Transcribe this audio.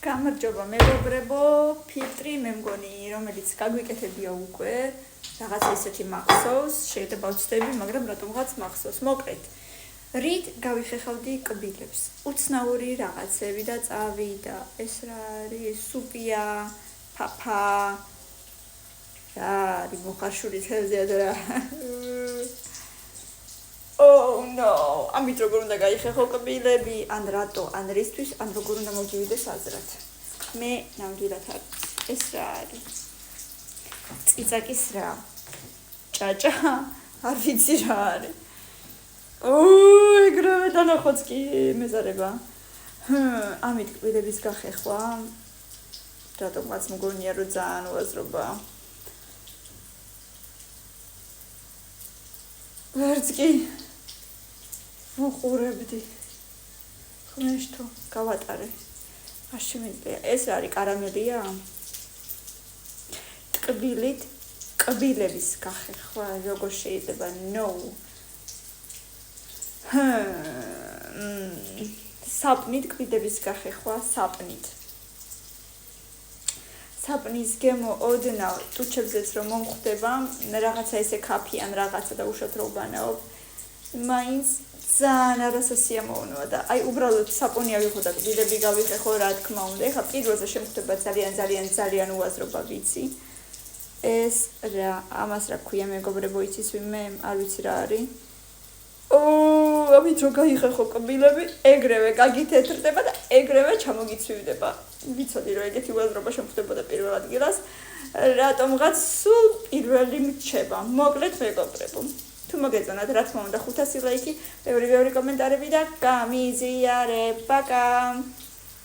გამარჯობა მეგობრებო, ფილტრი მე მგონი, რომელიც გაგვიკეთებია უკვე, რაღაცა ისეთი მახსოვს, შეიძლება ვცდები, მაგრამ რატომღაც მახსოვს. მოკლედ, რით გავიხეხავდი კბილებს. უცნაური რაღაცები და წავიდა. ეს რა არის? სუპია, ფაფა. რა არის მოხარშული თევზია და რა. Oh no, ამით როგორ უნდა გაიხეხო კბილები, ან რატო, ან რისთვის, ან როგორ უნდა მოვჯივიდეს აზრად. მე ნამდვილად არ ეს რა არის. წიწაკის რა. ჭაჭა, არ ვიცი რა არის. ეგრევე დანახოც კი მეზარება. ამით კბილების გახეხვა. რატომღაც მგონია რომ ძალიან უაზრობა. ვერც კი მოყურებდი. ხმეშთო გავატარე. აშიმენტია. ეს არის კარამელია? კბილით კბილების გახეხვა როგორ შეიძლება? No. საპნით კბილების გახეხვა, საპნით. საპნის გემო ოდნავ ტუჩებზეც რომ მომხვდება, რაღაცა ესე კაფე ან რაღაცა და უშოთ რომ ვანაობ. მაინც ძალიან არასასიამოვნოა და აი უბრალოდ საპონი ავიღო და კბილები გავიხეხო, რა თქმა უნდა. ეხლა პირველზე შემხვდება ძალიან უაზრობა ვიცი. ეს რა, ამას რა ქვია მეგობრებო, იცის ვინმე, არ ვიცი რა არის. ამით რომ გაიხეხო კბილები, ეგრევე გაგითეთრდება და ეგრევე ჩამოგიცვივდება. ვიცოდი რომ ეგეთი უაზრობა შემხვდებოდა პირველ ადგილას, რატომღაც სულ პირველი მრჩება. მოკლედ მეგობრებო, თუ მოგეწონათ, რა თქმა უნდა 500 ლაიქი, ბევრი კომენტარები და გამიზიარება.